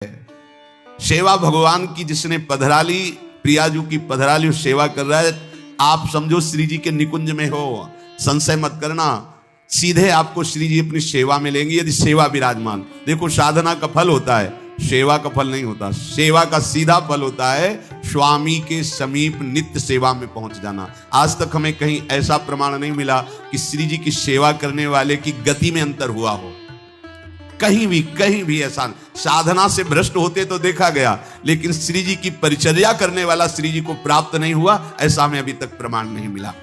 सेवा भगवान की जिसने पधराली, प्रियाजू की पधराली सेवा कर रहा है, आप समझो श्री जी के निकुंज में हो, संशय मत करना, सीधे आपको श्री जी अपनी सेवा में लेंगे यदि सेवा विराजमान। देखो साधना का फल होता है, सेवा का फल नहीं होता। सेवा का सीधा फल होता है स्वामी के समीप नित्य सेवा में पहुंच जाना। आज तक हमें कहीं ऐसा प्रमाण नहीं मिला कि श्री जी की सेवा करने वाले की गति में अंतर हुआ हो, कहीं भी ऐसा। साधना से भ्रष्ट होते तो देखा गया, लेकिन श्री जी की परिचर्या करने वाला श्री जी को प्राप्त नहीं हुआ, ऐसा हमें अभी तक प्रमाण नहीं मिला।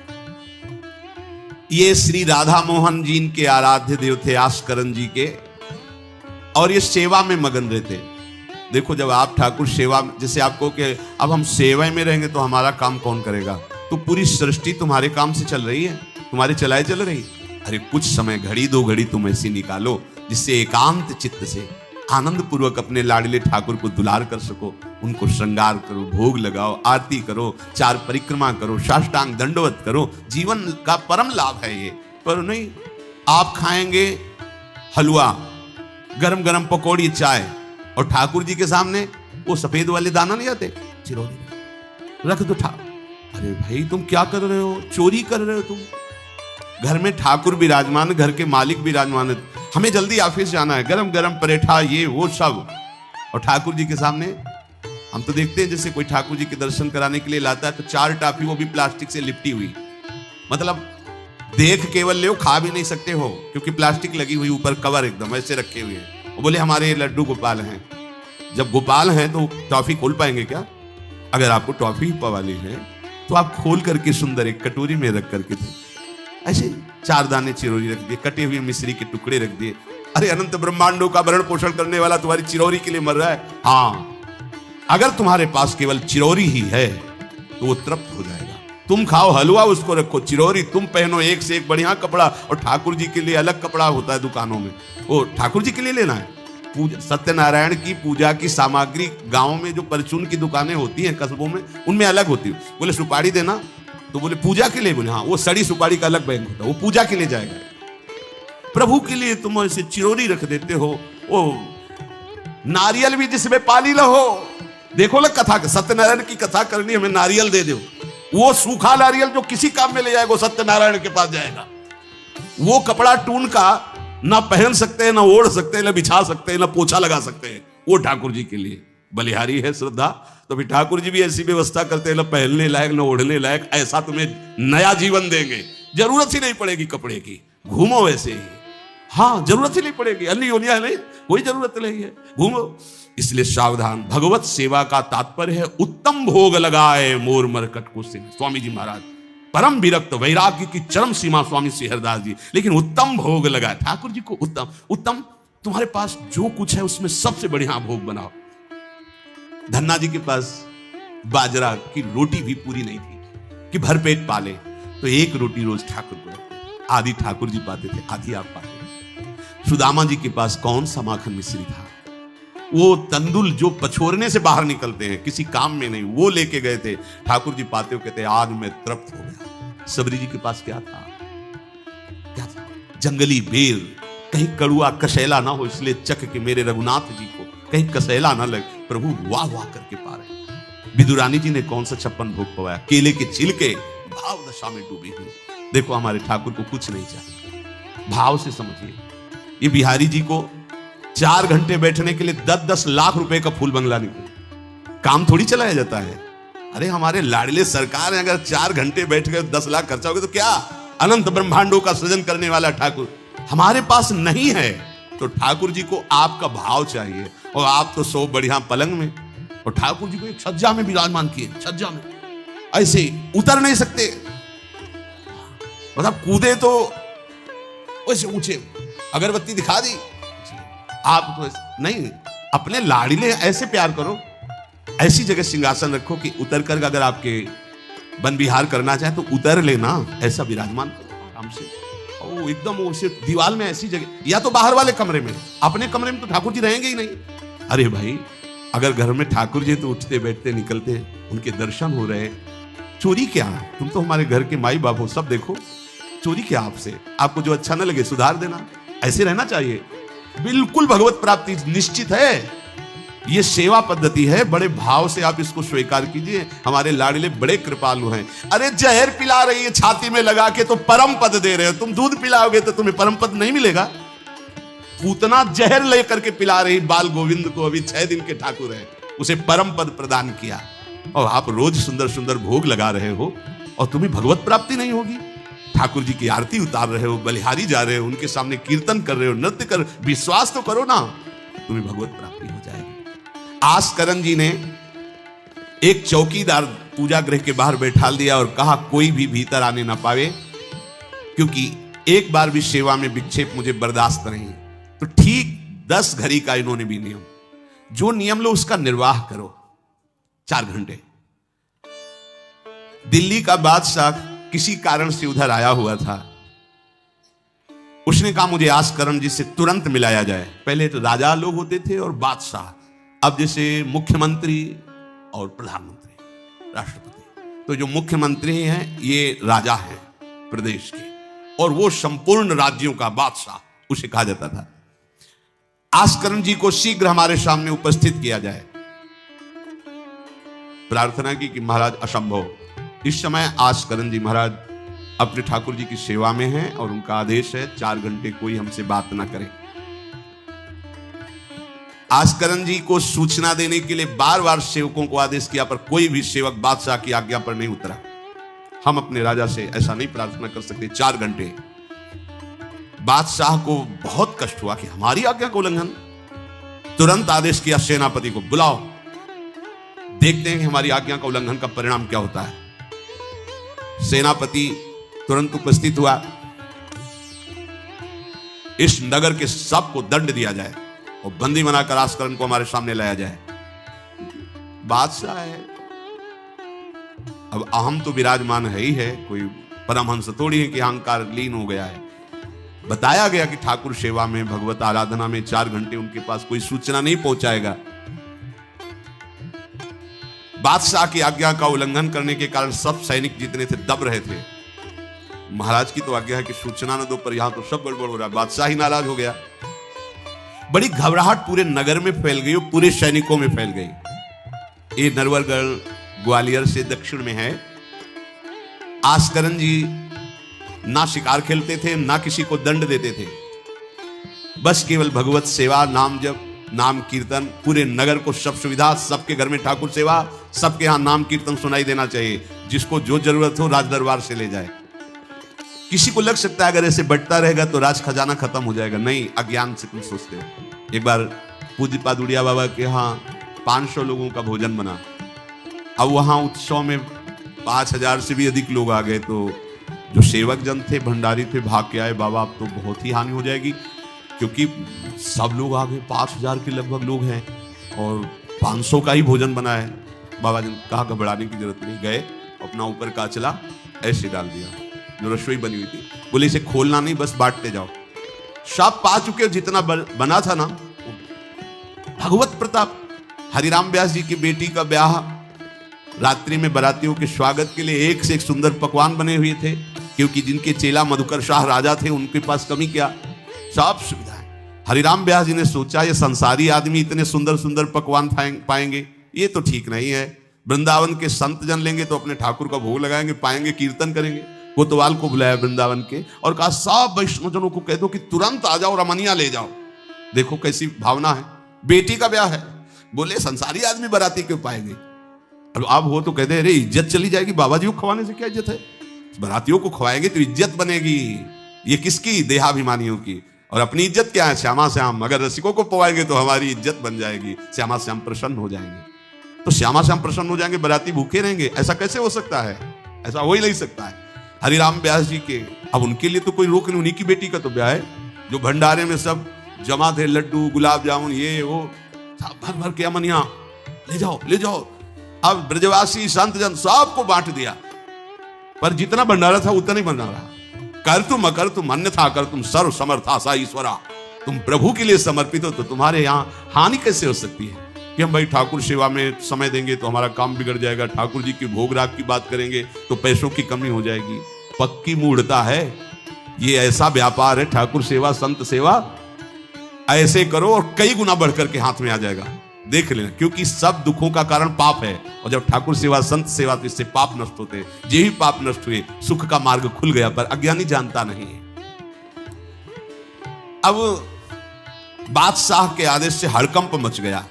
ये श्री राधा मोहन जी इनके आराध्य देव थे, आस्करन जी के, और ये सेवा में मगन रहते। देखो जब आप ठाकुर सेवा, जैसे आपको कि अब हम सेवा में रहेंगे तो हमारा काम कौन करेगा, तो पूरी सृष्टि तुम्हारे काम से चल रही है, तुम्हारे चलाए चल रही। अरे कुछ समय, घड़ी दो घड़ी तुम ऐसी निकालो जिससे एकांत चित्त से आनंद पूर्वक अपने लाडले ठाकुर को दुलार कर सको। उनको श्रृंगार करो, भोग लगाओ, आरती करो, चार परिक्रमा करो, साष्टांग दंडवत करो। जीवन का परम लाभ है ये। पर नहीं, आप खाएंगे हलवा, गरम गरम पकौड़ी, चाय, और ठाकुर जी के सामने वो सफेद वाले दाना नहीं आते, चिरौरी रख दो अरे भाई तुम क्या कर रहे हो, चोरी कर रहे हो तुम। घर में ठाकुर विराजमान, घर के मालिक विराजमान, हमें जल्दी ऑफिस जाना है, गरम गरम परेठा ये वो सब, और ठाकुर जी के सामने। हम तो देखते हैं जैसे कोई ठाकुर जी के दर्शन कराने के लिए लाता है तो 4 टाफी, वो भी प्लास्टिक से लिपटी हुई, मतलब देख केवल ले, खा भी नहीं सकते हो क्योंकि प्लास्टिक लगी हुई, ऊपर कवर एकदम ऐसे रखे हुए हैं। वो बोले हमारे लड्डू गोपाल हैं। जब गोपाल हैं तो टॉफी खोल पाएंगे क्या? अगर आपको टॉफी पवाली है तो आप खोल करके सुंदर एक कटोरी में रख करके ऐसे 4 दाने चिरौरी रख दिए, कटे हुए मिश्री के टुकड़े रख दिए। अरे अनंत ब्रह्मांडों का भरण पोषण करने वाला तुम्हारी चिरौरी के लिए मर रहा है। हाँ, अगर तुम्हारे पास केवल चिरौरी ही है तो वो तृप्त हो जाएगा। तुम खाओ हलवा, उसको रखो चिरौरी, तुम पहनो एक से एक बढ़िया कपड़ा, और ठाकुर जी के लिए अलग कपड़ा होता है दुकानों में, वो ठाकुर जी के लिए लेना है। पूजा, सत्यनारायण की पूजा की सामग्री गाँव में जो परचून की दुकानें होती हैं कस्बों में, उनमें अलग होती है। बोले सुपारी देना, तो बोले पूजा के लिए, बोले हाँ, वो सड़ी सुपारी का अलग बैंक होता है, वो पूजा के लिए जाएगा। प्रभु के लिए तुम ऐसे चिरौरी रख देते हो। वो नारियल भी जिसमें पाली लो, देखो ना कथा, सत्यनारायण की कथा करनी, हमें नारियल दे दो। वो सूखा नारियल जो किसी काम में ले जाएगा, वो सत्यनारायण के पास जाएगा। वो कपड़ा टून का ना पहन सकते हैं, ना ओढ़ सकते हैं, ना बिछा सकते हैं, ना पोछा लगा सकते हैं, वो ठाकुर जी के लिए बलिहारी है श्रद्धा। तो फिर ठाकुर जी भी ऐसी व्यवस्था करते हैं, ना पहनने लायक ना ओढ़ने लायक, ऐसा तुम्हें नया जीवन देंगे, जरूरत ही नहीं पड़ेगी कपड़े की, घूमो वैसे ही। हाँ, जरूरत ही नहीं पड़ेगी, अन्य योनिया नहीं, कोई जरूरत नहीं है, घूमो। इसलिए सावधान। भगवत सेवा का तात्पर्य है उत्तम भोग लगाए मोर मरकट को सिंह। स्वामी जी महाराज परम विरक्त, वैराग्य की चरम सीमा स्वामी श्री हरदास जी, लेकिन उत्तम भोग लगाए ठाकुर जी को। उत्तम तुम्हारे पास जो कुछ है उसमें सबसे बढ़िया भोग बनाओ। धन्ना जी के पास बाजरा की रोटी भी पूरी नहीं थी कि भरपेट पाले, तो एक रोटी रोज ठाकुर को रखते, आधी ठाकुर जी पाते थे, आधी आप पाते थे। सुदामा जी के पास कौन सा माखन मिश्री था, वो तंदुल जो पछोरने से बाहर निकलते हैं, किसी काम में नहीं, वो लेके गए थे। ठाकुर जी पाते हो कहते आज मैं तृप्त हो गया। सबरी जी के पास क्या था? जंगली बेर, कहीं कड़ुआ कसेला ना हो, इसलिए चख के मेरे रघुनाथ जी को कहीं कसेला ना लगे। प्रभु वाह वाह करके पा रहे। विदुरानी जी ने कौन सा 56 भोग पवाया, केले के छिलके, भाव दशा में डूबी हुई। देखो हमारे ठाकुर को कुछ नहीं चाहिए, भाव से समझिए। ये बिहारी जी को 4 घंटे बैठने के लिए 10-10 लाख रुपए का फूल बंगला निकले, काम थोड़ी चलाया जाता है। अरे हमारे लाडले सरकार है, अगर 4 घंटे बैठ गए 10 लाख खर्चा हो गया तो क्या? अनंत ब्रह्मांडों का सृजन करने वाला ठाकुर हमारे पास नहीं है। तो ठाकुर जी को आपका भाव चाहिए, और आप तो सो बढ़िया पलंग में, और ठाकुर जी को एक छज्जा में विराजमान किए, छज्जा में ऐसे उतर नहीं सकते, मतलब कूदे तो वैसे ऊंचे, अगरबत्ती दिखा दी आप तो नहीं। अपने लाडले ऐसे प्यार करो, ऐसी जगह सिंहासन रखो कि उतर कर अगर आपके वन विहार करना चाहे तो उतर लेना, ऐसा विराजमान करो आराम से। ओ एकदम उसे दीवार में ऐसी जगह, या तो बाहर वाले कमरे में, अपने कमरे में तो ठाकुर जी रहेंगे ही नहीं। अरे भाई अगर घर में ठाकुर जी तो उठते बैठते निकलते, उनके दर्शन हो रहे, चोरी क्या? तुम तो हमारे घर के माई बाप हो, सब देखो, चोरी क्या आपसे? आपको जो अच्छा न लगे सुधार देना, ऐसे रहना चाहिए। बिल्कुल भगवत प्राप्ति निश्चित है। ये सेवा पद्धति है, बड़े भाव से आप इसको स्वीकार कीजिए। हमारे लाडले बड़े कृपालु हैं। अरे जहर पिला रही है छाती में लगा के तो परम पद दे रहे हो, तुम दूध पिलाओगे तो तुम्हें परम पद नहीं मिलेगा। पूतना जहर लेकर के पिला रही बाल गोविंद को, अभी 6 दिन के ठाकुर है, उसे परम पद प्रदान किया, और आप रोज सुंदर सुंदर भोग लगा रहे हो और तुम्हें भगवत प्राप्ति नहीं होगी। ठाकुर जी की आरती उतार रहे हो, बलिहारी जा रहे हो, उनके सामने कीर्तन कर रहे हो, नृत्य कर, विश्वास तो करो ना, तुम्हें भगवत प्राप्ति हो जाएगी। आस्करन जी ने एक चौकीदार पूजा गृह के बाहर बैठा दिया और कहा कोई भी भीतर आने ना पावे, क्योंकि एक बार भी सेवा में विक्षेप मुझे बर्दाश्त नहीं। तो ठीक 10 घड़ी का इन्होंने भी नियम, जो नियम लो उसका निर्वाह करो 4 घंटे। दिल्ली का बादशाह किसी कारण से उधर आया हुआ था, उसने कहा मुझे आस्करन जी से तुरंत मिलाया जाए। पहले तो राजा लोग होते थे और बादशाह, अब जैसे मुख्यमंत्री और प्रधानमंत्री, राष्ट्रपति। तो जो मुख्यमंत्री हैं ये राजा हैं प्रदेश के, और वो संपूर्ण राज्यों का बादशाह उसे कहा जाता था। आस्करन जी को शीघ्र हमारे सामने उपस्थित किया जाए। प्रार्थना की कि महाराज असंभव, इस समय आस्करन जी महाराज अपने ठाकुर जी की सेवा में हैं और उनका आदेश है 4 घंटे कोई हमसे बात ना करे। आस्करन जी को सूचना देने के लिए बार बार सेवकों को आदेश किया, पर कोई भी सेवक बादशाह की आज्ञा पर नहीं उतरा। हम अपने राजा से ऐसा नहीं प्रार्थना कर सकते 4 घंटे। बादशाह को बहुत कष्ट हुआ कि हमारी आज्ञा का उल्लंघन। तुरंत आदेश किया सेनापति को, बुलाओ, देखते हैं कि हमारी आज्ञा का उल्लंघन का परिणाम क्या होता है। सेनापति तुरंत उपस्थित हुआ। इस नगर के सबको दंड दिया जाए और बंदी बनाकर आस्करन को हमारे सामने लाया जाए। बादशाह है, अब अहम तो विराजमान है ही है, कोई परमहंस थोड़ी है कि अहंकार लीन हो गया है। बताया गया कि ठाकुर सेवा में, भगवत आराधना में 4 घंटे उनके पास कोई सूचना नहीं पहुंचाएगा। बादशाह की आज्ञा का उल्लंघन करने के कारण सब सैनिक जितने थे दब रहे थे। महाराज की तो आज्ञा है कि सूचना न दो, पर यहां तो सब गड़बड़ हो रहा है। बादशाह ही नाराज हो गया। बड़ी घबराहट पूरे नगर में फैल गई और पूरे सैनिकों में फैल गई। ये नरवरगढ़ ग्वालियर से दक्षिण में है। आस्करन जी ना शिकार खेलते थे, ना किसी को दंड देते थे, बस केवल भगवत सेवा, नाम जप, नाम कीर्तन, पूरे नगर को सब सुविधा, सबके घर में ठाकुर सेवा, सबके यहां नाम कीर्तन सुनाई देना चाहिए। जिसको जो जरूरत हो राज दरबार से ले जाए। किसी को लग सकता है अगर ऐसे बढ़ता रहेगा तो राज खजाना खत्म हो जाएगा। नहीं, अज्ञान से तुम सोचते हो। एक बार पूज्य पादुड़िया बाबा के यहाँ 500 लोगों का भोजन बना। अब वहां उत्सव में 5000 से भी अधिक लोग आ गए, तो जो सेवक जन थे, भंडारी थे, भाग के आए, बाबा अब तो बहुत ही हानि हो जाएगी, क्योंकि सब लोग आ गए, 5000 के लगभग लोग हैं और 500 का ही भोजन बना है। बाबा जी ने कहा घबराने की जरूरत नहीं। गए, अपना ऊपर का चला ऐसे डाल दिया जो रसोई बनी हुई थी, बोले इसे खोलना नहीं, बस बांटते जाओ। सब पा चुके, जितना बना था ना। भगवत प्रताप। हरिराम व्यास जी की बेटी का ब्याह, रात्रि में बारातियों के स्वागत के लिए एक से एक सुंदर पकवान बने हुए थे, क्योंकि जिनके चेला मधुकर शाह राजा थे उनके पास कमी क्या, सब सुविधाएं। हरिराम व्यास जी ने सोचा ये संसारी आदमी इतने सुंदर सुंदर पकवान पाएंगे, ये तो ठीक नहीं है। वृंदावन के संत जन लेंगे तो अपने ठाकुर का भोग लगाएंगे, पाएंगे, कीर्तन करेंगे। कोतवाल को बुलाया वृंदावन के और कहा सब वैष्णवजनों को कह दो कि तुरंत आ जाओ, रमनिया ले जाओ। देखो कैसी भावना है, बेटी का ब्याह है। बोले संसारी आदमी बाराती क्यों पाएंगे। अब हो तो कहते अरे इज्जत चली जाएगी, बाबा जी को खवाने से क्या इज्जत है, बारातियों को खवाएंगे तो इज्जत बनेगी। ये किसकी, देहाभिमानियों की। और अपनी इज्जत क्या है, श्यामा श्याम। अगर रसिकों को पवाएंगे तो हमारी इज्जत बन जाएगी, श्यामा श्याम प्रसन्न हो जाएंगे। तो श्यामा श्याम प्रसन्न हो जाएंगे, बाराती भूखे रहेंगे, ऐसा कैसे हो सकता है, ऐसा हो ही नहीं सकता है। हरिराम व्यास जी के, अब उनके लिए तो कोई रोक नहीं, उन्हीं की बेटी का तो ब्याह है। जो भंडारे में सब जमा थे, लड्डू, गुलाब जामुन, ये वो भर भर के अमनिया, ले जाओ ले जाओ। अब ब्रजवासी संत जन सबको बांट दिया, पर जितना भंडारा था उतना ही भंडारा। कर तुम अकर तुम अन्यथा कर तुम सर्व समर्था सा ईश्वरा। तुम प्रभु के लिए समर्पित हो तो तुम्हारे यहाँ हानि कैसे हो सकती है कि हम भाई ठाकुर सेवा में समय देंगे तो हमारा काम बिगड़ जाएगा, ठाकुर जी की भोग राग की बात करेंगे तो पैसों की कमी हो जाएगी। पक्की मूढ़ता है, ये ऐसा व्यापार है ठाकुर सेवा, संत सेवा। ऐसे करो और कई गुना बढ़कर के हाथ में आ जाएगा। देख लेना, क्योंकि सब दुखों का कारण पाप है, और जब ठाकुर सेवा संत सेवा तो इससे पाप नष्ट होते हैं। जे ही पाप नष्ट हुए सुख का मार्ग खुल गया, पर अज्ञानी जानता नहीं है। अब बादशाह के आदेश से हड़कंप मच गया।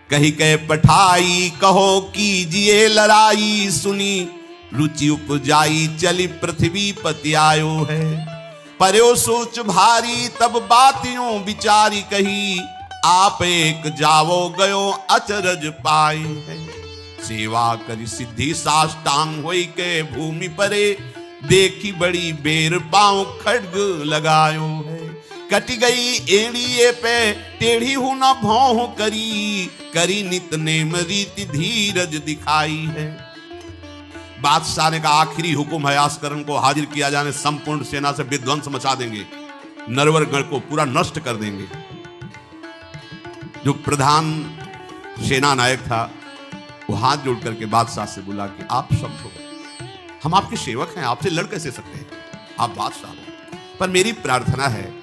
कही कह पठाई कहो कीजिए लड़ाई, सुनी रुचि उपजाई चली पृथ्वी पति आयो है। पर्यो सोच भारी तब बातियों विचारी कही, आप एक जावो गयो अचरज पाए है। सेवा करी सिद्धि साष्टांग होई के भूमि परे, देखी बड़ी बेर पांव खड्ग लगायो है। कटी गई एड़िए पे टेढ़ी हूं न भौं करी, करी नित नेम रीति धीरज दिखाई है। बादशाह ने कहा आखिरी हुक्म है, आस्करण को हाजिर किया जाने, संपूर्ण सेना से विध्वंस मचा देंगे, नरवर गण को पूरा नष्ट कर देंगे। जो प्रधान सेना नायक था वो हाथ जोड़ करके बादशाह से बोला कि आप समझो, हम आपके सेवक हैं, आपसे लड़ कैसे सकते हैं, आप बादशाह हो, पर मेरी प्रार्थना है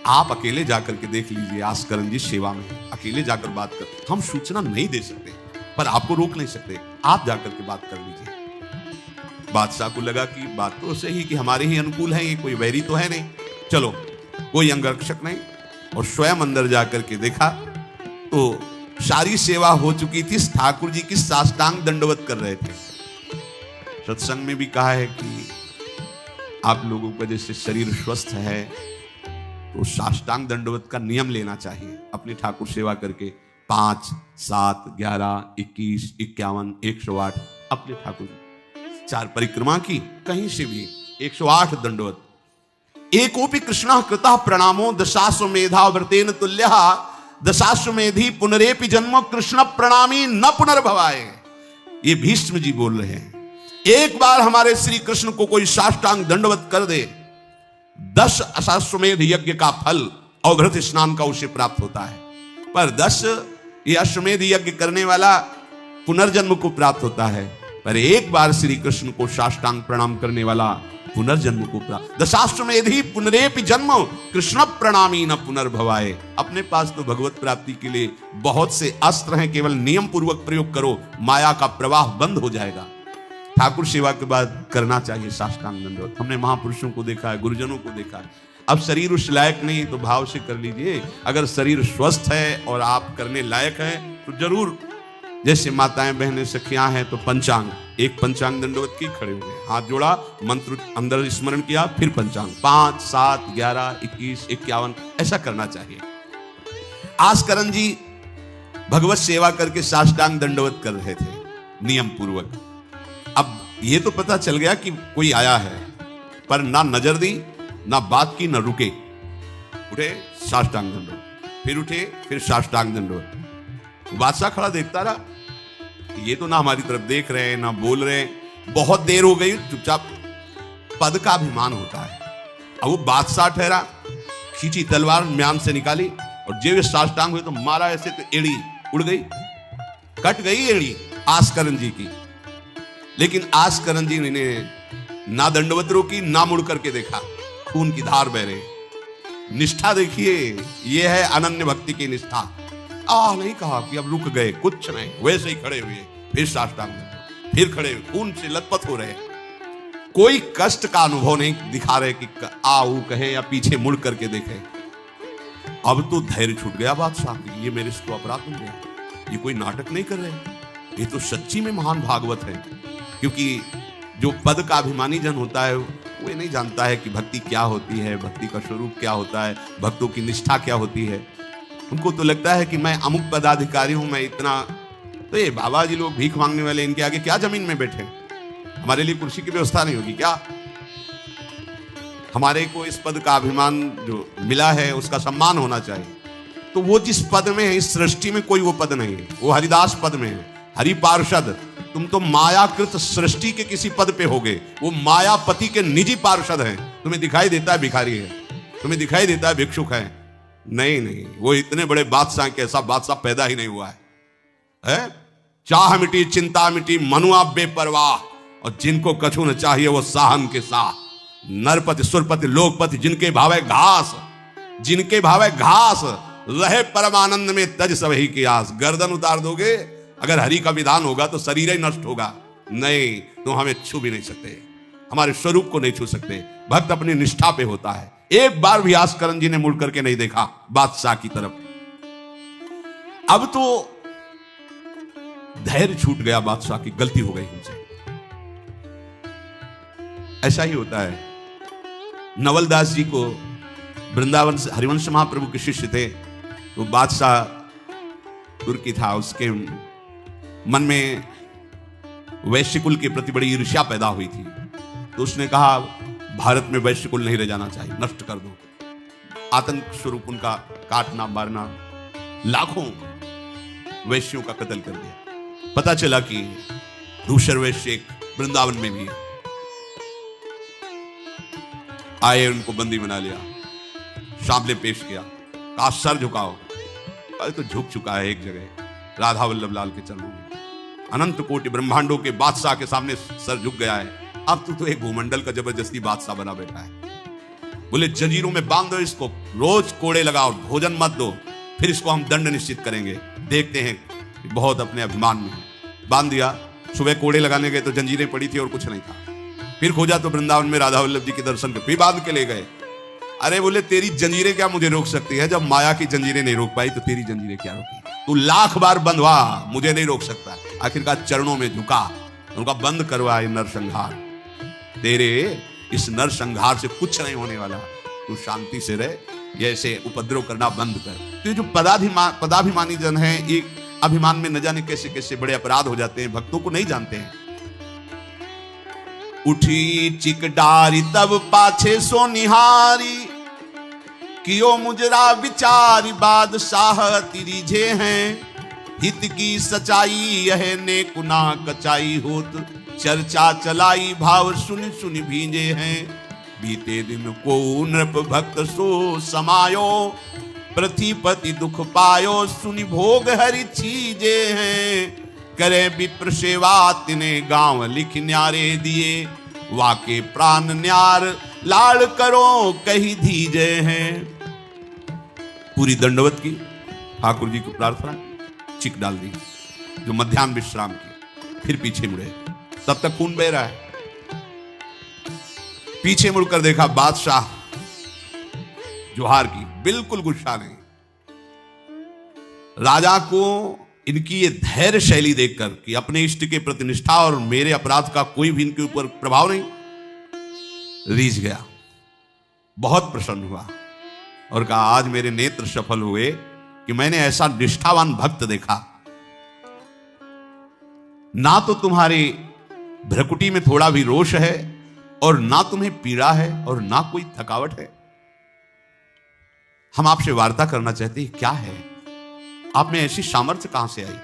आप अकेले जाकर के देख लीजिए, आस्करण जी सेवा में अकेले जाकर बात कर, हम सूचना नहीं दे सकते पर आपको रोक नहीं सकते, आप जाकर के बात कर लीजिए। बादशाह को लगा कि बात तो सही कि हमारे ही अनुकूल है, ये कोई वैरी तो है नहीं, चलो कोई अंगरक्षक नहीं। और स्वयं अंदर जाकर के देखा तो सारी सेवा हो चुकी थी, ठाकुर जी की साष्टांग दंडवत कर रहे थे। सत्संग में भी कहा है कि आप लोगों का जैसे शरीर स्वस्थ है तो साष्टांग दंडवत का नियम लेना चाहिए। अपनी ठाकुर सेवा करके 5, 7, 11, 21, 51, 108 अपने ठाकुर 4 परिक्रमा की, कहीं से भी 108 दंडवत। एकोपि कृष्णः कृतः प्रणामो दशाश्वमेधा व्रतेन तुल्यः, दशाश्वमेधी पुनरेपि जन्म कृष्ण प्रणामी न पुनर्भवाय। ये भीष्म जी बोल रहे हैं, एक बार हमारे श्री कृष्ण को कोई साष्टांग दंडवत कर दे, 10 अश्वमेध यज्ञ का फल अवघृत स्नान का उसे प्राप्त होता है, पर 10 ये अश्वमेध यज्ञ करने वाला पुनर्जन्म को प्राप्त होता है, पर एक बार श्री कृष्ण को साष्टांग प्रणाम करने वाला पुनर्जन्म को प्राप्त। दशाश्वमेधी पुनरेपि जन्म कृष्ण प्रणामी न पुनर्भवाय। अपने पास तो भगवत प्राप्ति के लिए बहुत से अस्त्र हैं, केवल नियम पूर्वक प्रयोग करो, माया का प्रवाह बंद हो जाएगा। ठाकुर सेवा के बाद करना चाहिए साष्टांग दंडवत। हमने महापुरुषों को देखा है, गुरुजनों को देखा है। अब शरीर उस लायक नहीं तो भाव से कर लीजिए, अगर शरीर स्वस्थ है और आप करने लायक हैं तो जरूर, जैसे माताएं बहनें सखियां हैं तो पंचांग, एक पंचांग दंडवत की, खड़े हुए हाथ जोड़ा, मंत्र अंदर स्मरण किया, फिर पंचांग 5, 7, 11, 21, 51 ऐसा करना चाहिए। आस्करण जी भगवत सेवा करके साष्टांग दंडवत कर रहे थे नियम पूर्वक। अब ये तो पता चल गया कि कोई आया है, पर ना नजर दी ना बात की, ना रुके, उठे साष्टांग दंडवत, फिर उठे, फिर साष्टांग दंडवत। बादशाह खड़ा देखता रहा, ये तो ना हमारी तरफ देख रहे हैं ना बोल रहे हैं। बहुत देर हो गई, चुपचाप, पद का अभिमान होता है। अब वो बादशाह ठहरा, खींची तलवार म्यान से निकाली और जेब साष्टांग हुए तो मारा ऐसे तो एड़ी उड़ गई, कट गई एड़ी आस्करण जी की। लेकिन आस्करण जी ने ना दंडवत रोकी ना मुड़ करके देखा, खून की धार बह रही। निष्ठा देखिए, ये है अनन्य भक्ति की निष्ठा। नहीं कहा कि अब रुक गए, कुछ नहीं, वैसे ही खड़े हुए, फिर साष्टांग, फिर खड़े हुए, खून से लथपथ हो रहे, कोई कष्ट का अनुभव नहीं दिखा रहे कि आओ कहे या पीछे मुड़ करके देखे। अब तो धैर्य छूट गया बादशाह, ये मेरे से तो अपराध हो गया, ये कोई नाटक नहीं कर रहे, ये तो सच्ची में महान भागवत है। क्योंकि जो पद का अभिमानी जन होता है वो ये नहीं जानता है कि भक्ति क्या होती है, भक्ति का स्वरूप क्या होता है, भक्तों की निष्ठा क्या होती है। उनको तो लगता है कि मैं अमुक पदाधिकारी हूं, मैं इतना, तो ये बाबा जी लोग भीख मांगने वाले, इनके आगे क्या जमीन में बैठे, हमारे लिए कुर्सी की व्यवस्था नहीं होगी क्या? हमारे को इस पद का अभिमान जो मिला है उसका सम्मान होना चाहिए। तो वो जिस पद में है, इस सृष्टि में कोई वो पद नहीं है, वो हरिदास पद में है, हरि पार्षद। तुम तो मायाकृत सृष्टि के किसी पद पे होगे, वो मायापति के निजी पार्षद हैं। तुम्हें दिखाई देता है भिखारी है, तुम्हें दिखाई देता है भिक्षुक है, नहीं नहीं, वो इतने बड़े बादशाह के ऐसा बादशाह पैदा ही नहीं हुआ है? चाह मिटी चिंता मिटी मनुआ बेपरवाह, और जिनको कछु न चाहिए वो साहन के साह। नरपति सुरपति लोकपति जिनके भावे घास, जिनके भावे घास, रहे परमानंद में तज सबही की आस। गर्दन उतार दोगे, अगर हरि का विधान होगा तो शरीर ही नष्ट होगा। नहीं, तो हमें छू भी नहीं सकते, हमारे स्वरूप को नहीं छू सकते। भक्त अपनी निष्ठा पे होता है। एक बार भी आस्करण जी ने मुड़ करके नहीं देखा बादशाह की तरफ। अब तो धैर्य छूट गया बादशाह की, गलती हो गई हमसे। ऐसा ही होता है। नवलदास जी को वृंदावन से हरिवंश महाप्रभु के शिष्य थे, तो बादशाह तुर्की था, उसके मन में वैश्य कुल के प्रति बड़ी ईर्ष्या पैदा हुई थी। तो उसने कहा भारत में वैश्य कुल नहीं रह जाना चाहिए, नष्ट कर दो। आतंक स्वरूप उनका काटना मारना, लाखों वैश्यों का कत्ल कर दिया। पता चला कि दूसर वैश्य एक वृंदावन में भी है। आए, उनको बंदी बना लिया, सामने पेश किया, कहा सर झुकाओ। अरे तो झुक चुका है एक जगह, राधा वल्लभ लाल के चरणों में। अनंत कोटि ब्रह्मांडों के बादशाह के सामने सर झुक गया है। अब तो एक भूमंडल का जबरदस्ती बादशाह बना बैठा है। बोले जंजीरों में बांध दो इसको, रोज कोड़े लगाओ, भोजन मत दो, फिर इसको हम दंड निश्चित करेंगे। देखते हैं, बहुत अपने अभिमान में बांध दिया। सुबह कोड़े लगाने गए तो जंजीरें पड़ी थी और कुछ नहीं था। फिर खोजा तो वृंदावन में राधा वल्लभ जी के दर्शन के, फिर बांध के ले गए। अरे बोले तेरी जंजीरें क्या मुझे रोक सकती है? जब माया की जंजीरें नहीं रोक पाई तो तेरी जंजीरें क्या रोकी? तू लाख बार बंधवा, मुझे नहीं रोक सकता। आखिरकार चरणों में झुका, उनका बंद करवा ये नरसंहार। तेरे इस नरसंहार से कुछ नहीं होने वाला, तू शांति से रह, ये ऐसे उपद्रव करना बंद कर। तो ये जो पदाभिमानी जन है, एक अभिमान में न जाने कैसे कैसे बड़े अपराध हो जाते हैं, भक्तों को नहीं जानते हैं। उठी चिकडारी तब पाछे सो निहारी, कियो मुजरा विचारी बादशाह तिरिझे हैं। हित की सच्चाई यह ने कुना कचाई होत, चर्चा चलाई भाव सुन सुन भींजे हैं। बीते दिन को नृप भक्त सो समायो, पृथ्वीपति दुख पायो सुनि भोग हरि चीजे हैं। करे विप्र सेवा तिने गांव लिख न्यारे दिए, वाके प्राण न्यार लाड़ करो कही दीजे हैं। पूरी दंडवत की, ठाकुर जी को प्रार्थना, चिक डाल दी, जो मध्याह्न विश्राम की, फिर पीछे मुड़े, तब तक खून बह रहा है। पीछे मुड़कर देखा बादशाह जोहार की, बिल्कुल गुस्सा नहीं। राजा को इनकी ये धैर्य शैली देखकर कि अपने इष्ट के प्रति निष्ठा और मेरे अपराध का कोई भी इनके ऊपर प्रभाव नहीं, रीझ गया, बहुत प्रसन्न हुआ और कहा आज मेरे नेत्र सफल हुए कि मैंने ऐसा निष्ठावान भक्त देखा। ना तो तुम्हारी भ्रकुटी में थोड़ा भी रोष है और ना तुम्हें पीड़ा है और ना कोई थकावट है। हम आपसे वार्ता करना चाहते हैं, क्या है आप में ऐसी सामर्थ्य कहां से आई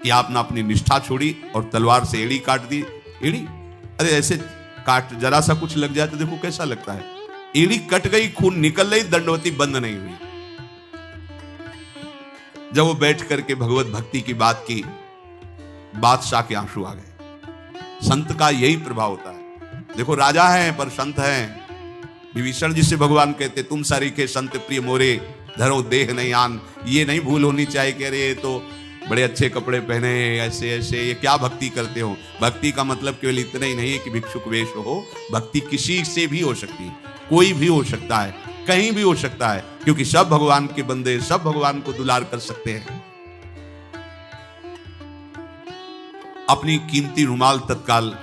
कि आपने अपनी निष्ठा छोड़ी और तलवार से एड़ी काट दी? एड़ी, अरे ऐसे काट, जरा सा कुछ लग जाए तो देखो कैसा लगता है। एड़ी कट गई, खून निकल रही, दंडवती बंद नहीं हुई। जब वो बैठ करके भगवत भक्ति की बात की, बादशाह के आंसू आ गए। संत का यही प्रभाव होता है। देखो राजा है पर संत है। विभीषण जी से भगवान कहते तुम सारी के संत प्रिय मोरे, धरो देह नहीं आन। ये नहीं भूल होनी चाहिए कि अरे ये तो बड़े अच्छे कपड़े पहने, ऐसे ऐसे, ये क्या भक्ति करते हो। भक्ति का मतलब केवल इतना ही नहीं है कि भिक्षुक वेश हो। भक्ति किसी से भी हो सकती है, कोई भी हो सकता है, कहीं भी हो सकता है, क्योंकि सब भगवान के बंदे, सब भगवान को दुलार कर सकते हैं। अपनी कीमती रुमाल तत्काल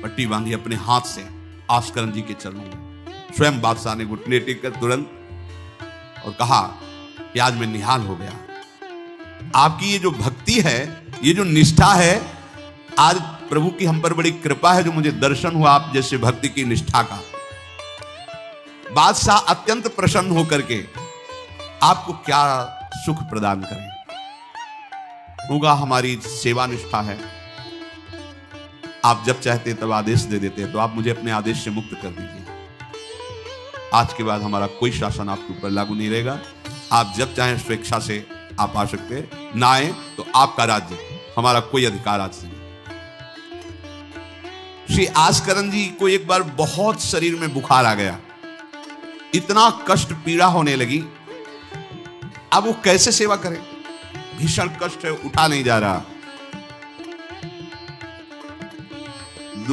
पट्टी बांधी अपने हाथ से आस्करण जी के चरणों में। स्वयं बादशाह ने घुटने टेक कर तुरंत और कहा कि आज मैं निहाल हो गया। आपकी ये जो भक्ति है, ये जो निष्ठा है, आज प्रभु की हम पर बड़ी कृपा है जो मुझे दर्शन हुआ आप जैसे भक्ति की निष्ठा का। बादशाह अत्यंत प्रसन्न होकर के आपको क्या सुख प्रदान करें। होगा हमारी सेवा निष्ठा है, आप जब चाहते तब आदेश दे देते हैं, तो आप मुझे अपने आदेश से मुक्त कर दीजिए। आज के बाद हमारा कोई शासन आपके ऊपर लागू नहीं रहेगा। आप जब चाहें स्वेच्छा से आप आ सकते हैं, ना आए तो आपका राज्य, हमारा कोई अधिकार आज नहीं। श्री आस्करण जी को एक बार बहुत शरीर में बुखार आ गया, इतना कष्ट पीड़ा होने लगी अब वो कैसे सेवा करें? भीषण कष्ट है, उठा नहीं जा रहा।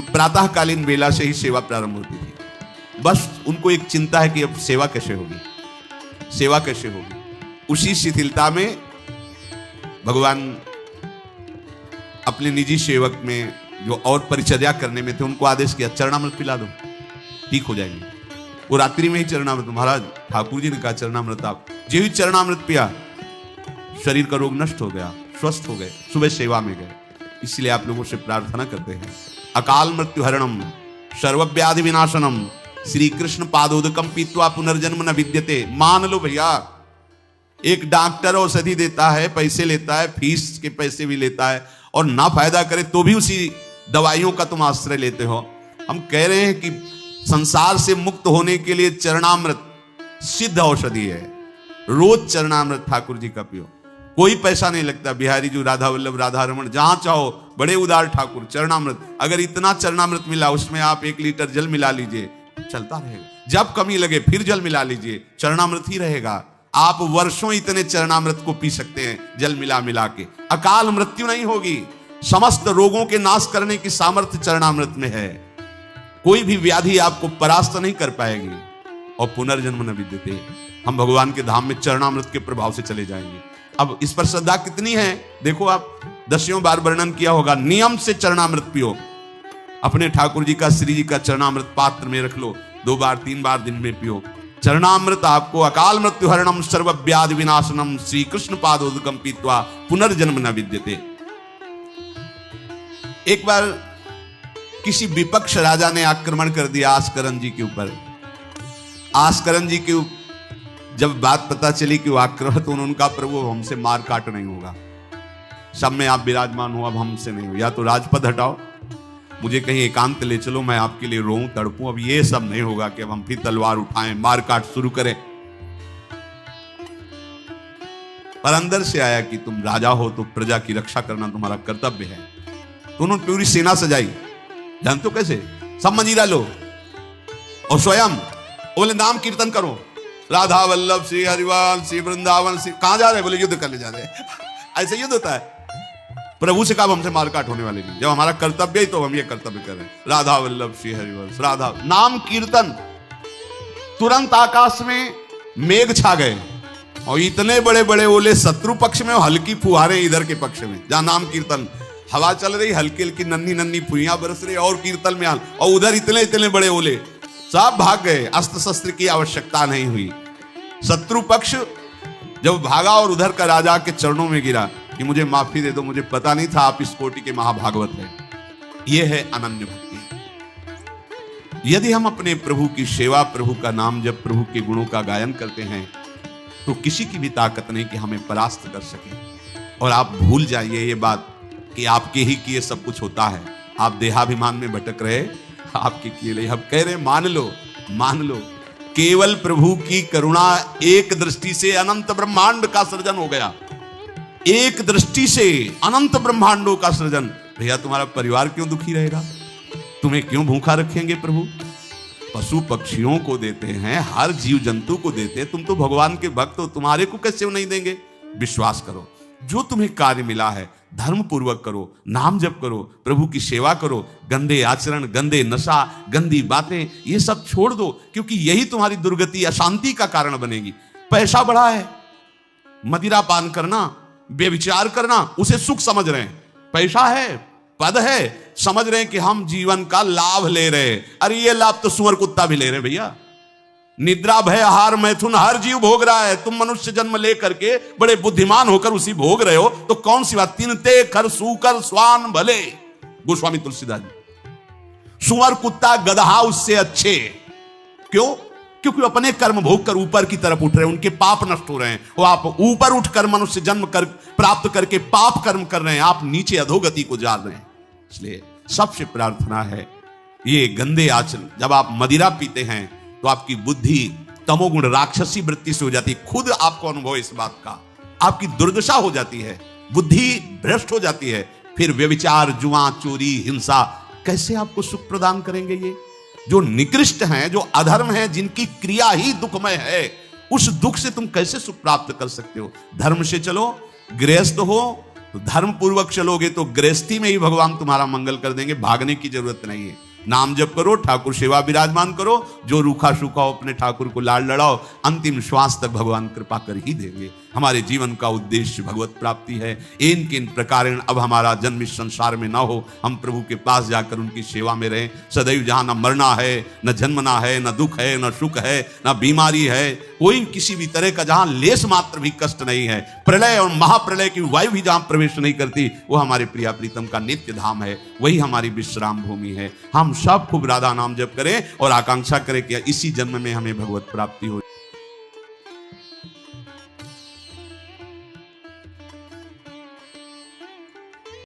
प्रातःकालीन बेला से ही सेवा प्रारंभ होती थी। बस उनको एक चिंता है कि अब सेवा कैसे होगी, सेवा कैसे होगी। उसी शिथिलता में भगवान अपने निजी सेवक में जो और परिचर्या करने में थे उनको आदेश किया, चरणामृत पिला दो, ठीक हो जाएंगे। वो रात्रि में ही चरणामृत, महाराज ठाकुर जी ने कहा चरणामृत आप, जो ही चरणामृत पिया शरीर का रोग नष्ट हो गया, स्वस्थ हो गए, सुबह सेवा में गए। इसलिए आप लोगों से प्रार्थना करते हैं, अकाल मृत्यु हरणम सर्वव्याधि विनाशनम श्री कृष्ण पादोदकम पीत्वा पुनर्जन्म न विद्यते। मान लो भैया, एक डॉक्टर औषधि देता है, पैसे लेता है, फीस के पैसे भी लेता है, और ना फायदा करे तो भी उसी दवाइयों का तुम आश्रय लेते हो। हम कह रहे हैं कि संसार से मुक्त होने के लिए चरणामृत सिद्ध औषधि है। रोज चरणामृत ठाकुर जी का पियो, कोई पैसा नहीं लगता। बिहारी जी, राधा वल्लभ, राधा रमण, जहां चाहो, बड़े उदार ठाकुर। चरणामृत, अगर इतना चरणामृत मिला उसमें आप 1 लीटर जल मिला लीजिए, चलता रहेगा। जब कमी लगे फिर जल मिला लीजिए, चरणामृत ही रहेगा। आप वर्षों इतने चरणामृत को पी सकते हैं जल मिला मिला के, अकाल मृत्यु नहीं होगी। समस्त रोगों के नाश करने की सामर्थ्य चरणामृत में है। कोई भी व्याधि आपको परास्त नहीं कर पाएगी। और पुनर्जन्म न विद्यते, हम भगवान के धाम में चरणामृत के प्रभाव से चले जाएंगे। अब इस पर श्रद्धा कितनी है देखो, आप 10 बार वर्णन किया होगा। नियम से चरणामृत पियो, अपने ठाकुर जी का, श्री जी का चरणामृत पात्र में रख लो, 2 बार 3 बार दिन में पियो। चरणामृत आपको अकाल मृत्यु हरणम सर्वव्याधि विनाशनम श्री कृष्ण पादोदकम पीत्वा पुनर्जन्म न विद्यते। एक बार किसी विपक्ष राजा ने आक्रमण कर दिया आस्करन जी के ऊपर। आस्करन जी के जब बात पता चली कि वो आक्रमण, तो उनका प्रभु हमसे मार काट नहीं होगा, सब में आप विराजमान हो, अब हमसे नहीं हो, या तो राजपद हटाओ, मुझे कहीं एकांत ले चलो, मैं आपके लिए रोऊं तड़पूं। अब ये सब नहीं होगा कि अब हम फिर तलवार उठाएं, मार काट शुरू करें। पर अंदर से आया कि तुम राजा हो तो प्रजा की रक्षा करना तुम्हारा कर्तव्य है। तो उन्होंने पूरी सेना सजाई, जानते हो कैसे? सब मंजीरा लो और स्वयं बोले नाम कीर्तन करो, राधा वल्लभ श्री हरिवंश श्री वृंदावन श्री। कहां जा रहे? बोले युद्ध करने जा रहे हैं। ऐसे युद्ध होता है। प्रभु से कहा हमसे मारकाट होने वाली नहीं, जब हमारा कर्तव्य ही तो हम ये कर्तव्य कर रहे हैं। राधा वल्लभ श्री हरिवंश, राधा नाम कीर्तन। तुरंत आकाश में मेघ छा गए और इतने बड़े बड़े ओले, शत्रु पक्ष में, हल्की फुहारे इधर के पक्ष में, जहां नाम कीर्तन, हवा चल रही, हल्की हल्की नन्ही नन्ही फुइयां बरस रही और कीर्तन में, और उधर इतने इतने बड़े ओले, सब भाग गए। अस्त्र शस्त्र की आवश्यकता नहीं हुई। शत्रु पक्ष जब भागा और उधर का राजा के चरणों में गिरा कि मुझे माफी दे दो, मुझे पता नहीं था आप इस कोटि के महाभागवत हैं। यह है अनन्य भक्ति। यदि हम अपने प्रभु की सेवा, प्रभु का नाम जब, प्रभु के गुणों का गायन करते हैं, तो किसी की भी ताकत नहीं कि हमें परास्त कर सके। और आप भूल जाइए ये बात कि आपके ही किए सब कुछ होता है। आप देहाभिमान में भटक रहे, आपके किए लिए। हम कह रहे मान लो, मान लो, केवल प्रभु की करुणा एक दृष्टि से अनंत ब्रह्मांड का सृजन हो गया। एक दृष्टि से अनंत ब्रह्मांडों का सृजन। भैया तुम्हारा परिवार क्यों दुखी रहेगा? तुम्हें क्यों भूखा रखेंगे प्रभु? पशु पक्षियों को देते हैं, हर जीव जंतु को देते हैं। तुम तो भगवान के भक्त हो, तुम्हारे को कैसे नहीं देंगे? विश्वास करो, जो तुम्हें कार्य मिला है धर्म पूर्वक करो, नाम जप करो, प्रभु की सेवा करो। गंदे आचरण, गंदे नशा, गंदी बातें, ये सब छोड़ दो, क्योंकि यही तुम्हारी दुर्गति, अशांति का कारण बनेगी। पैसा बढ़ा है, मदिरा पान करना, बेविचार करना, उसे सुख समझ रहे हैं। पैसा है, पद है, समझ रहे हैं कि हम जीवन का लाभ ले रहे हैं। अरे ये लाभ तो सुअर कुत्ता भी ले रहे भैया। निद्रा, भय, आहार, मैथुन हर जीव भोग रहा है। तुम मनुष्य जन्म लेकर के बड़े बुद्धिमान होकर उसी भोग रहे हो, तो कौन सी बात? तिनते खर सूकर स्वान भले, गोस्वामी तुलसीदास जी। सुअर कुत्ता गदहा उससे अच्छे। क्यों? क्योंकि अपने कर्म भोग कर ऊपर की तरफ उठ रहे हैं, उनके पाप नष्ट हो रहे हैं। वो आप ऊपर उठकर मनुष्य जन्म कर प्राप्त करके पाप कर्म कर रहे हैं, आप नीचे अधोगति को जा रहे हैं। इसलिए सबसे प्रार्थना है, ये गंदे आचरण, जब आप मदिरा पीते हैं तो आपकी बुद्धि तमोगुण, राक्षसी वृत्ति से हो जाती है। खुद आपको अनुभव इस बात का, आपकी दुर्दशा हो जाती है, बुद्धि भ्रष्ट हो जाती है। फिर व्यभिचार, जुआ, चोरी, हिंसा कैसे आपको सुख प्रदान करेंगे? ये जो निकृष्ट हैं, जो अधर्म हैं, जिनकी क्रिया ही दुखमय है, उस दुख से तुम कैसे सुख प्राप्त कर सकते हो? धर्म से चलो, गृहस्थ हो तो धर्म पूर्वक चलोगे तो गृहस्थी में ही भगवान तुम्हारा मंगल कर देंगे, भागने की जरूरत नहीं है। नाम जप करो, ठाकुर सेवा विराजमान करो, जो रूखा सूखा हो अपने ठाकुर को लाड़ लड़ाओ, अंतिम श्वास तक भगवान कृपा कर ही देंगे। हमारे जीवन का उद्देश्य भगवत प्राप्ति है। इन किन प्रकारेण अब हमारा जन्म इस संसार में ना हो, हम प्रभु के पास जाकर उनकी सेवा में रहें सदैव, जहां न मरना है, न जन्मना है, न दुख है, न सुख है, न बीमारी है, कोई किसी भी तरह का जहां लेस मात्र भी कष्ट नहीं है, प्रलय और महाप्रलय की वायु भी जहां प्रवेश नहीं करती, वो हमारे प्रिया प्रीतम का नित्य धाम है, वही हमारी विश्राम भूमि है। हम सब खूब राधा नाम जप करें और आकांक्षा करें कि इसी जन्म में हमें भगवत प्राप्ति हो।